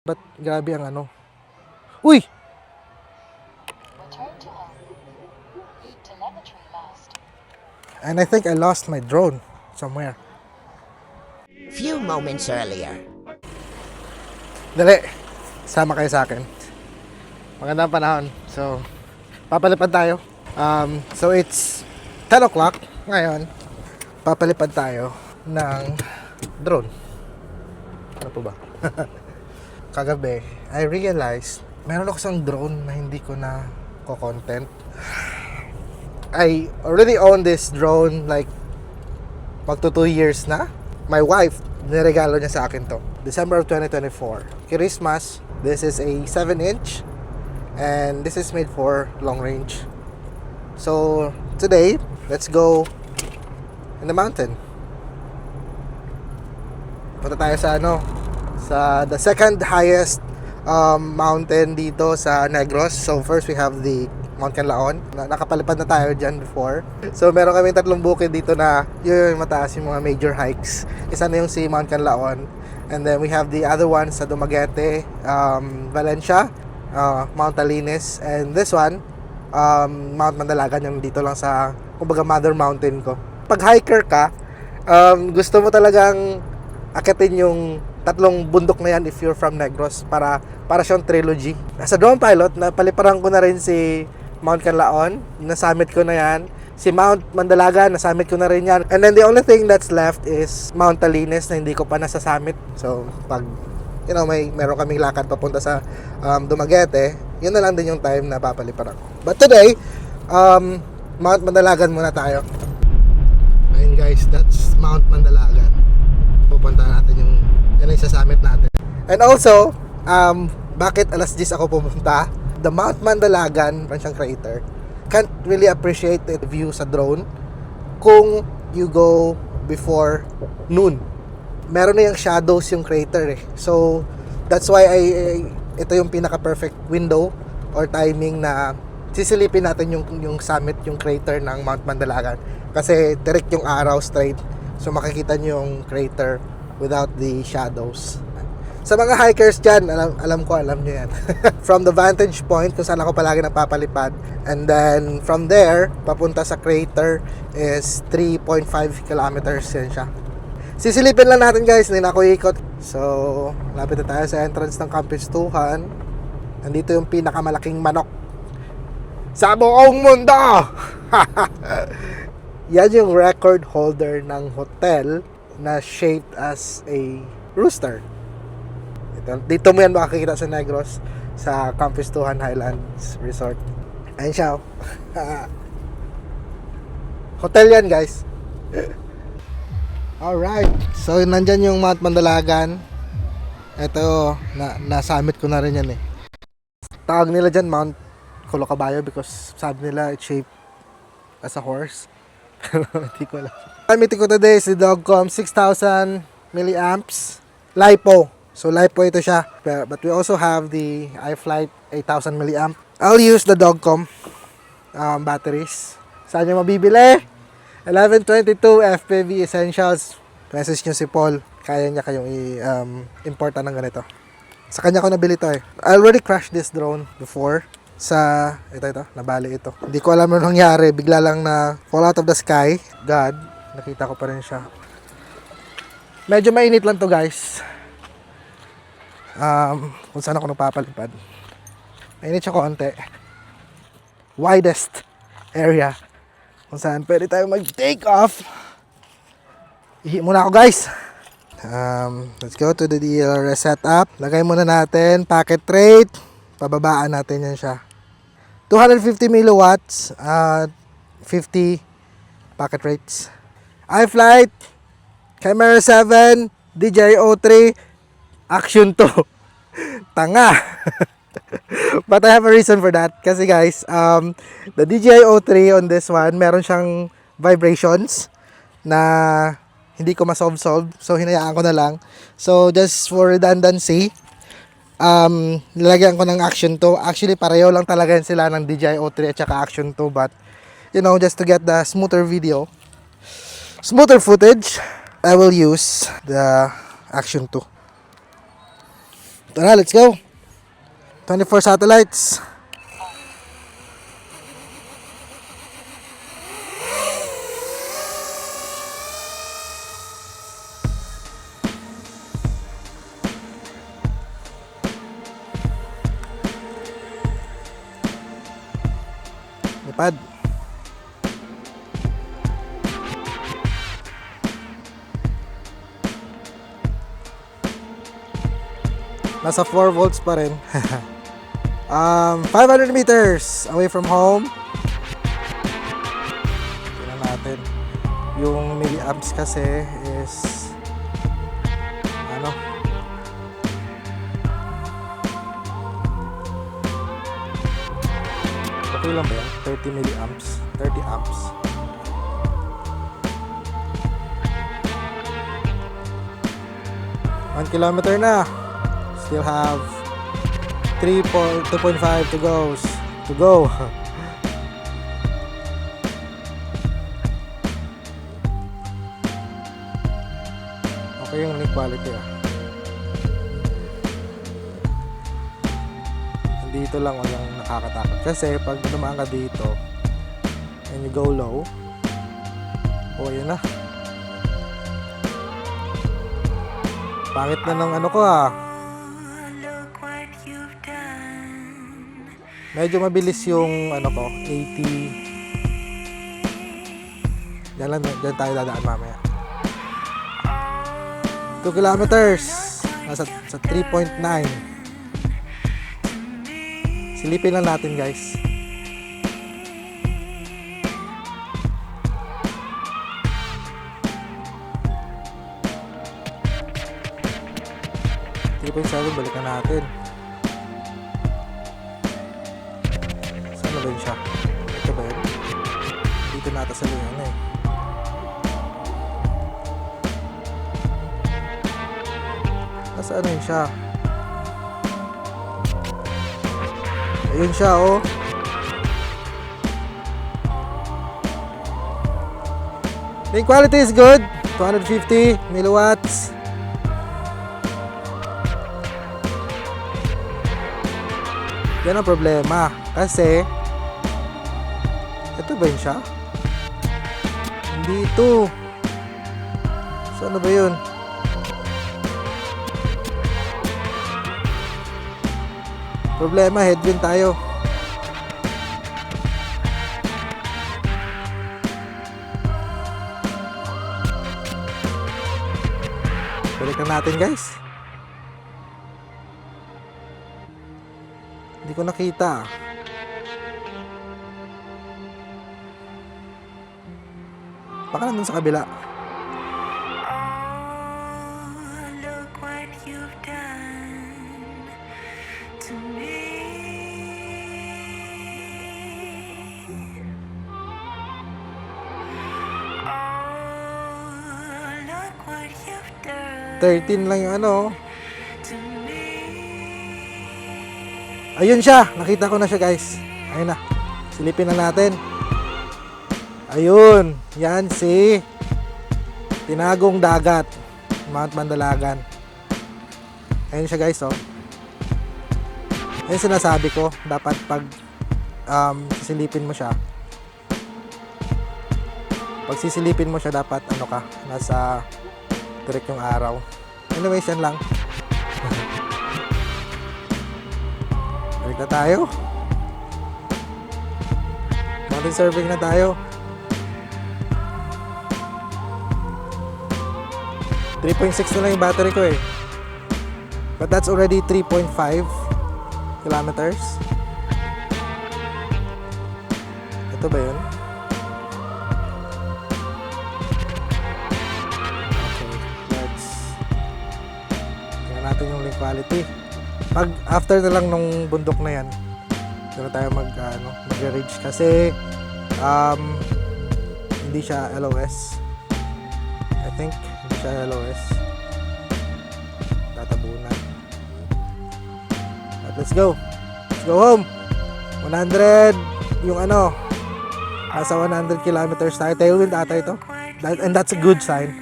But grabe ang ano. Uy! And I think I lost my drone somewhere. Few moments earlier. Dali, sama kayo sa akin. Magandang panahon. So, papalipad tayo. So it's 10 o'clock ngayon. Papalipad tayo ng drone. Ano po ba? Kagabi, I realized meron ako isang drone na hindi ko na ko-content. I already own this drone like magto 2 years na. My wife, niregalo niya sa akin to. December of 2024. Christmas, this is a 7-inch and this is made for long range. So, today, let's go in the mountain. Punta tayo sa sa the second highest mountain dito sa Negros. So first we have the Mount Canlaon. Nakapalipad na tayo dyan before. So meron kami 3 bukid dito na yun mataas yung mga major hikes. Isa na yung si Mount Canlaon. And then we have the other one sa Dumaguete, Valencia, Mount Talinis. And this one, Mount Mandalagan, yung dito lang sa, kumbaga, mother mountain ko. Pag hiker ka, gusto mo talagang akitin yung 3 bundok na yan if you're from Negros para siyang trilogy. As a drone pilot, napaliparan ko na rin si Mount Canlaon, na-summit ko na yan. Si Mount Mandalagan, na-summit ko na rin yan. And then the only thing that's left is Mount Talinis na hindi ko pa nasa-summit. So, pag meron kaming lakad papunta sa Dumaguete, yun na lang din yung time na papaliparan ko. But today, Mount Mandalagan muna tayo. Ayun guys, that's Mount Mandalagan. Pupunta natin yung isa-summit natin. And also, bakit alas 10 ako pumunta? The Mount Mandalagan, siyang crater, can't really appreciate the view sa drone kung you go before noon. Meron na yung shadows yung crater eh. So, that's why ito yung pinaka-perfect window or timing na sisilipin natin yung summit, yung crater ng Mount Mandalagan. Kasi direct yung araw straight. So, makikita nyo yung crater without the shadows. Sa mga hikers dyan, alam nyo yan. From the vantage point, kung saan ako palagi nagpapalipad. And then, from there, papunta sa crater is 3.5 kilometers yan siya. Sisilipin lang natin guys, hindi na ako ikot. So, lapit na tayo sa entrance ng Campistuhan. Nandito yung pinakamalaking manok sa buong mundo! Yan yung record holder ng hotel na shaped as a rooster. Dito mo yan makikita sa Negros, sa Campistuhan Highlands Resort. Ayun siya. Hotel yan guys. Alright. So nandyan yung Mount Mandalagan. Ito, na-summit ko na rin yan eh. Tawag nila dyan Mount Colocabayo because sabi nila it's shaped as a horse. Pero hindi ko alam. Gamitin ko today si Dogcom 6,000 milliamps LiPo. So LiPo ito siya. But we also have the iFlight 8,000 milliamp. I'll use the Dogcom batteries. Saan nyo mabibili? 1122 FPV Essentials. Message nyo si Paul. Kaya niya kayong importan ng ganito. Sa kanya ko nabili to eh. I already crashed this drone before. Sa ito nabali ito. Hindi ko alam ano nangyari, bigla lang na fall out of the sky. God, nakita ko pa rin siya. Medyo mainit lang to guys. Kung saan ako nagpapalipad. Mainit siya konti. Widest area kung saan pwede tayo mag-take off. Ihi muna ako guys. Let's go to the reset up. Lagay muna natin packet rate. Pababaan natin yan siya. 250 milliwatts at 50 packet rates. iFlight, Camera 7, DJI-O3, Action 2. Tanga. But I have a reason for that. Kasi guys, the DJI-O3 on this one, meron siyang vibrations na hindi ko ma-solve. So, hinayaan ko na lang. So, just for redundancy, nilagyan ko ng Action 2. Actually, pareho lang talaga sila ng DJI-O3 at saka Action 2. But, just to get the smoother footage, I will use the Action 2. Tara, let's go. 24 satellites. Lipad. Nasa 4 volts pa rin. 500 meters away from home. Tingnan natin. Yung milliamps kasi is ano? Okay lang ba yan? 30 milliamps, 30 amps. One kilometer na. Still have 2.5 to go. Okay yung link quality Dito lang walang nakakatakot. Kasi pag dumaan ka dito and you go low, yun na. Pangit na ng ano ko Medyo mabilis yung ano ko, 80. Diyan tayo dadaan mamaya. 2 kilometers. Nasa sa 3.9. Silipin lang natin, guys. Balikan natin. Saan na ba yun siya? Ito ba yun? Dito nata sa lingan Nasaan na yun siya? Ayun siya, The quality is good. 250 milliwatts. Yan ang problema. Kasi ito ba yun siya? Hindi ito. Saan na ba yun? Problema, headwind tayo. Balikan natin, guys. Hindi ko nakita. Baka nandun sa kabila. Look what you've done to me. Look what you've done 13 lang yung ano. to me. Ayun siya. Nakita ko na siya, guys. Ayun na. Silipin na natin. Ayun. Yan si Tinagong Dagat. Mount Mandalagan. Ayun siya, guys, Ayun sinasabi ko. Dapat pag sisilipin mo siya. Pag sisilipin mo siya, dapat nasa direct yung araw. Anyways, yan lang. Balik na tayo. Mountain surfing na tayo. 3.6 na lang yung battery ko But that's already 3.5 kilometers. Ito ba yun? Okay, let's tingnan natin yung link quality. Pag after na lang nung bundok na yan, doon na tayo mag-range kasi hindi siya LOS. I think hindi siya LOS. Tatabunan. But let's go. Let's go home. 100 yung nasa 100 kilometers tayo. Tailwind ata ito. And that's a good sign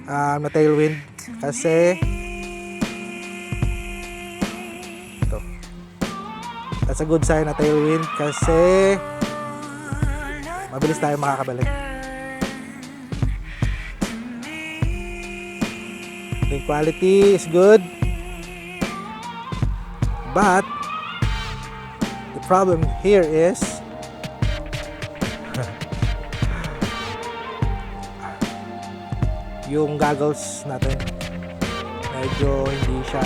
na tailwind kasi That's a good sign na tailwind kasi mabilis tayo makakabalik. The quality is good, but the problem here is yung goggles natin medyo hindi siya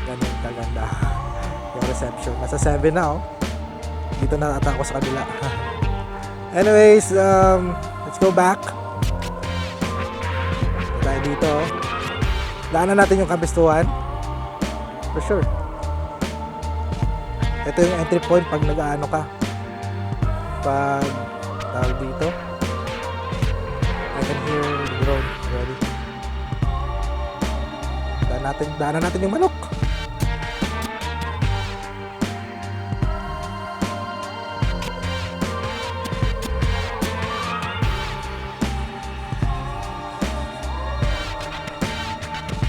ganun kaganda. Yung reception nasa 7 na dito na ata ako sa kabila. Anyways, let's go back tayo dito. Daanan natin yung Campestuan for sure. Ito yung entry point pag nag-aano ka, pag tawag dito. I can hear the drone already. Daanan natin yung manok.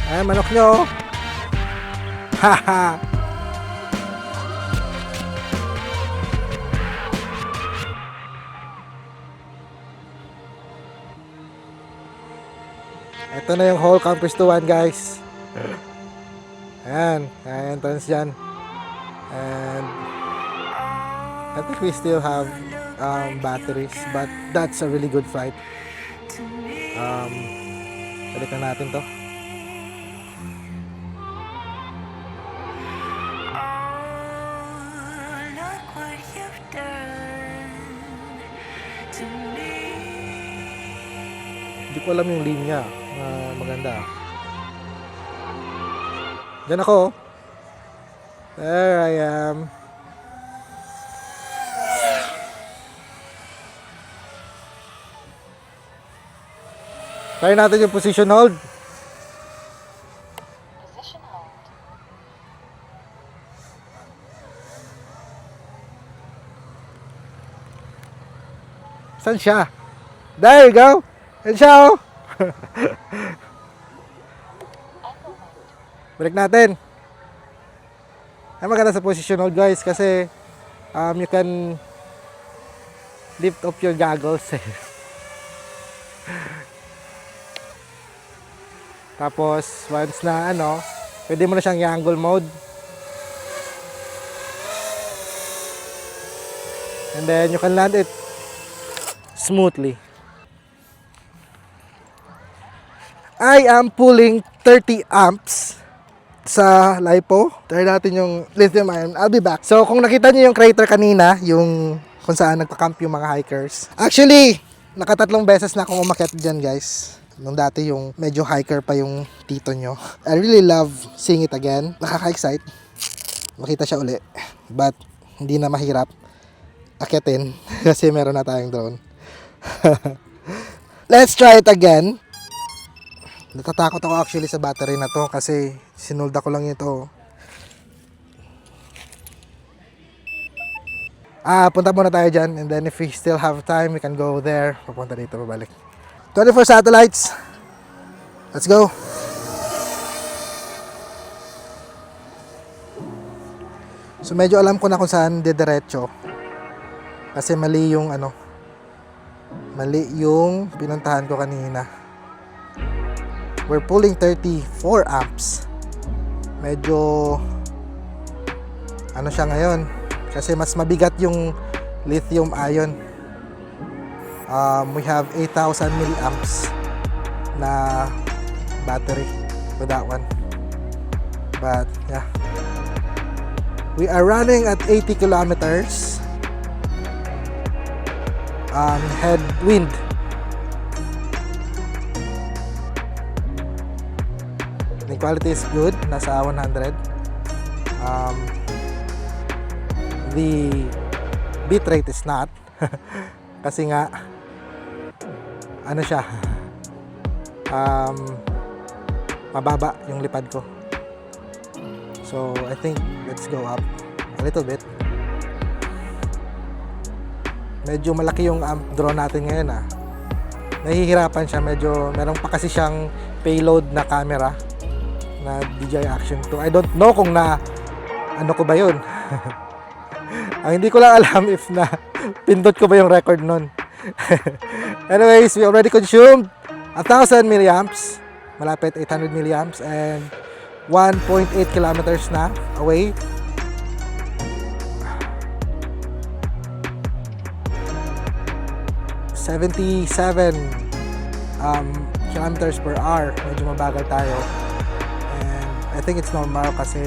Ayan, manok nyo. Haha. Ito na yung whole Campestuan, guys. Ayan, ayan, entrance dyan. And I think we still have batteries, but that's a really good flight. Balik na natin to. Hindi ko alam yung linya. Maganda. Diyan ako. There I am. Try natin yung position hold. Saan siya? There you go. Yan siya, Balik natin. Ay, maganda sa position hold, guys, kasi you can lift up your goggles. Tapos once na pwede mo na siyang i-angle mode. And then you can land it smoothly. I am pulling 30 amps sa LiPo. Try natin yung lithium ion. I'll be back. So kung nakita niyo yung crater kanina, yung kung saan nagpa-camp yung mga hikers. Actually, nakatatlong beses na akong umakyat dyan, guys. Nung dati yung medyo hiker pa yung tito nyo. I really love seeing it again. Nakaka-excite. Makita siya uli. But hindi na mahirap akyatin kasi meron na tayong drone. Let's try it again. Natatakot ako actually sa battery na to kasi sinulda ko lang ito. Punta muna tayo dyan, and then if we still have time, we can go there. Papunta dito, pabalik. 24 satellites. Let's go. So medyo alam ko na kung saan didiretso. Kasi mali yung mali yung pinuntahan ko kanina. We're pulling 34 amps. Medyo siya ngayon kasi mas mabigat yung lithium ion. We have 8,000 milliamps na battery with that one. But yeah, we are running at 80 kilometers headwind. The quality is good, nasa 100. The bitrate is not kasi nga siya mababa yung lipad ko. So I think let's go up a little bit. Medyo malaki yung drone natin ngayon nahihirapan siya, medyo meron pa kasi siyang payload na camera na DJI Action 2. I don't know kung ano ko ba yun? Ang hindi ko lang alam if na pindot ko ba yung record nun. Anyways, we already consumed 1,000 milliamps. Malapit 800 milliamps and 1.8 kilometers na away. ...77 kilometers per hour. Medyo mabagal tayo. And I think it's normal kasi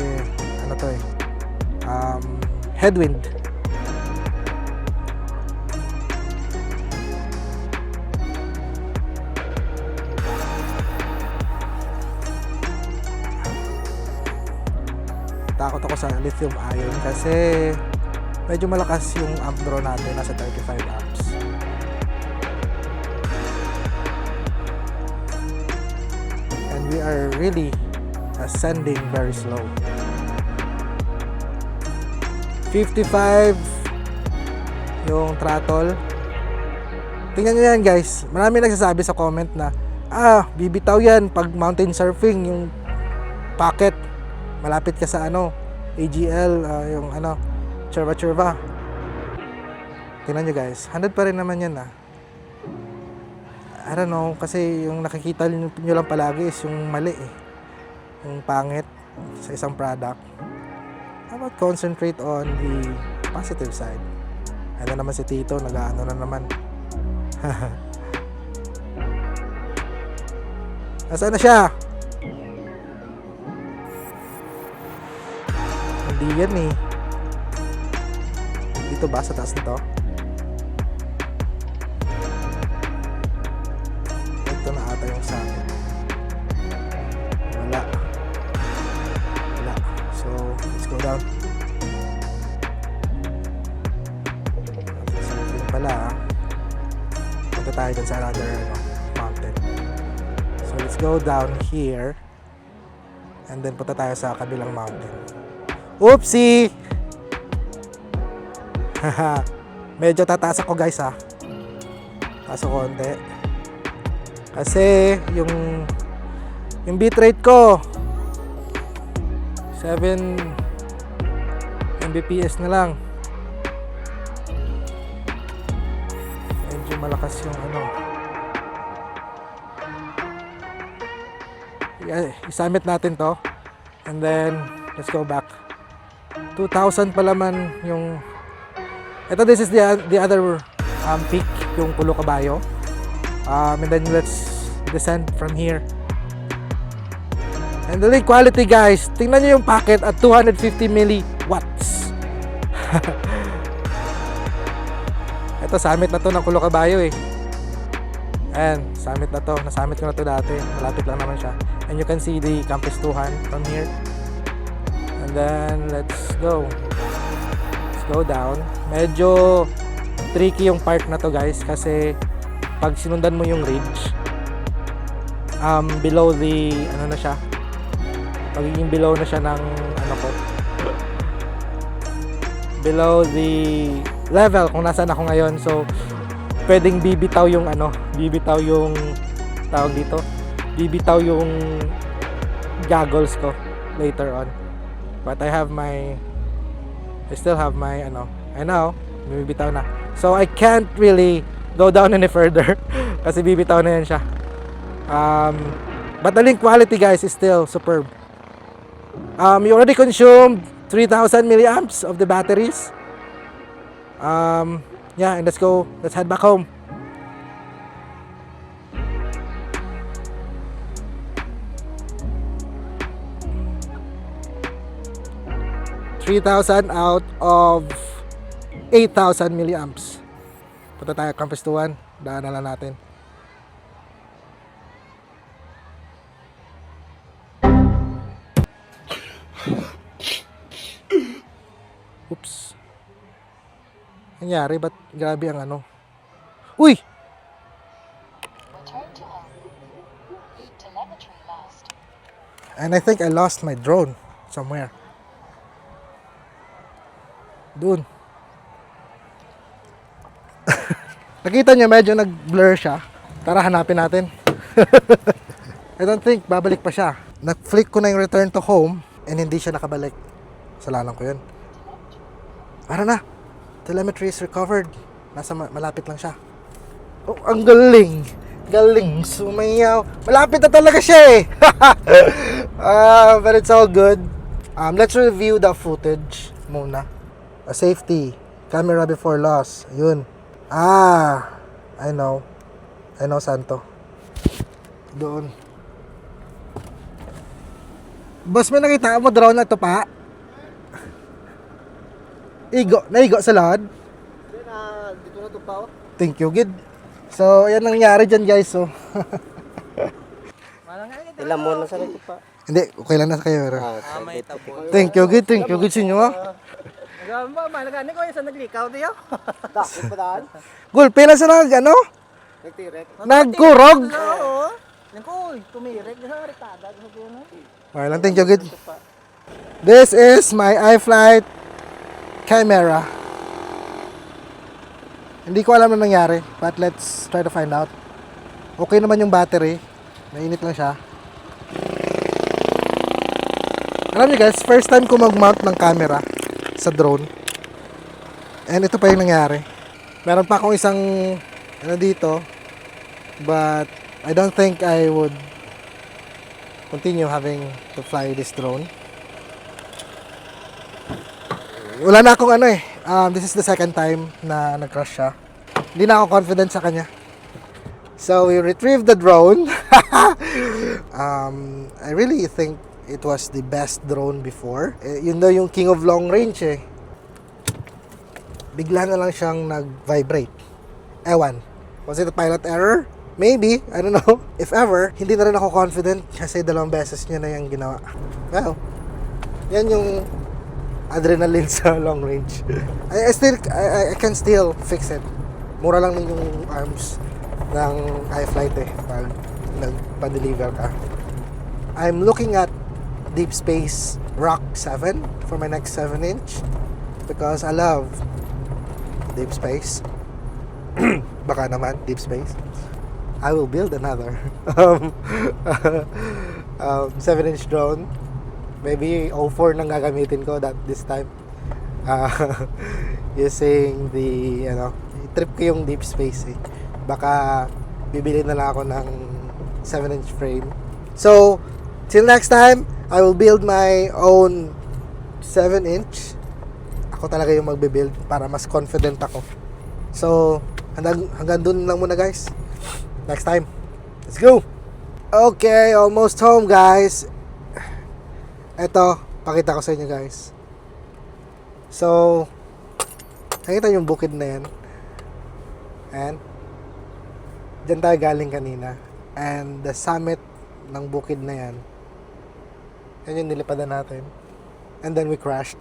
ano to headwind. Takot ako sa lithium ion kasi medyo malakas yung amp draw natin, nasa 35 amps. And we are really ascending very slow. 55 yung throttle. Tingnan nyo yan guys, marami nagsasabi sa comment na bibitaw yan pag mountain surfing, yung pocket malapit ka sa AGL, yung churva. Tingnan nyo guys, 100 pa rin naman yan I don't know, kasi yung nakikita nyo lang palagi is yung mali yung pangit sa isang product. How about concentrate on the positive side? Ano naman si Tito, nag-ano na naman. Nasaan na siya? Hindi yan Dito ba? Sa taas nito? Ito na ata yung sa akin. Wala. So, let's go down. So, yun pala punta tayo dun sa another mountain. So, let's go down here. And then punta tayo sa kabilang mountain. Oopsie! Medyo tataas ako guys taas ako konti. Kasi yung bitrate ko 7 Mbps na lang. Medyo malakas yung i-submit natin to. And then let's go back. 2,000 pala man yung this is the other peak, yung Pulo Caballo. And then let's descend from here. And the link quality guys, tingnan nyo yung packet at 250 milliwatts. Ito summit na to ng Pulo Caballo And summit na to, na-summit ko na to dati, malapit lang naman siya. And you can see the Campus 200 from here. And then let's go down. Medyo tricky yung part na to guys, kasi pag sinundan mo yung ridge below the na siya, magiging below na siya ng below the level kung nasaan ako ngayon. So pwedeng bibitaw yung tawag dito, bibitaw yung goggles ko later on. But I still have my bibitaw na. So I can't really go down any further kasi bibitaw na yan siya. But the link quality guys is still superb. You already consumed 3,000 milliamps of the batteries. And let's head back home. $3,000 out of 8,000 milliamps. Punta tayo Campus 2. Daanan lang natin. Oops. Nangyari? Ba't grabe ang Uy! And I think I lost my drone somewhere. Doon. Nakita niyo medyo nag-blur siya. Tara hanapin natin. I don't think babalik pa siya. Nag-flick ko na yung return to home and hindi siya nakabalik. Kasalanan ko yun. Ara na. Telemetry is recovered. Nasa malapit lang siya. Oh, ang galing. Galing sumayaw. Malapit na talaga siya eh. But it's all good. Let's review the footage muna. Safety. Camera before loss. Ayun. I know. Santo. Doon. Boss, may nakita mo drone na to pa? Naigo sa lod? Dito na ito pa. Thank you, Gid. So, yan ang nangyari dyan, guys. So, Ilan mo na sa ito pa. hindi, okay lang na kayo. May tapon. Thank you, Gid. Thank you, Gid sa inyo, ah. Gamba, malagani ko yung sa naglikaw diyo. Takot pa daan? Gul, pila sa Nagtirek. nagkurog. Oo. Nangkoy, tumirek na rekada sa doon. Okay lang, thank you, Gid. This is my iFlight camera. Hindi ko alam na nangyari, but let's try to find out. Okay naman yung battery. Mainit lang siya. Alam niyo guys, first time ko mag-mount ng camera sa drone. And ito pa yung nangyari. Meron pa akong isang dito, but I don't think I would continue having to fly this drone. Wala na akong this is the second time na nag-crash siya. Hindi na ako confident sa kanya. So we retrieved the drone. I really think it was the best drone before. Yun daw yung king of long range eh. Bigla na lang siyang nag-vibrate. Ewan. Was it a pilot error? Maybe. I don't know. If ever, hindi na rin ako confident kasi 2 beses niya na yung ginawa. Well, yan yung adrenaline sa long range. I can still fix it. Mura lang din yung arms ng iFlight eh pag nagpa-deliver ka. I'm looking at Deep Space Rock 7 for my next 7-inch because I love Deep Space. Baka naman Deep Space. I will build another 7-inch drone. Maybe 04 nang gagamitin ko this time. Using the, trip ko yung Deep Space eh. Baka bibili na lang ako ng 7-inch frame. So, till next time, I will build my own 7-inch. Ako talaga yung magbe-build para mas confident ako. So, hanggang dun lang muna guys. Next time. Let's go! Okay, almost home guys. Eto, pakita ko sa inyo guys. So, nakita yung bukid na yan. And, dyan tayo galing kanina. And the summit ng bukid na yan, yan yung nilipadan natin. And then we crashed.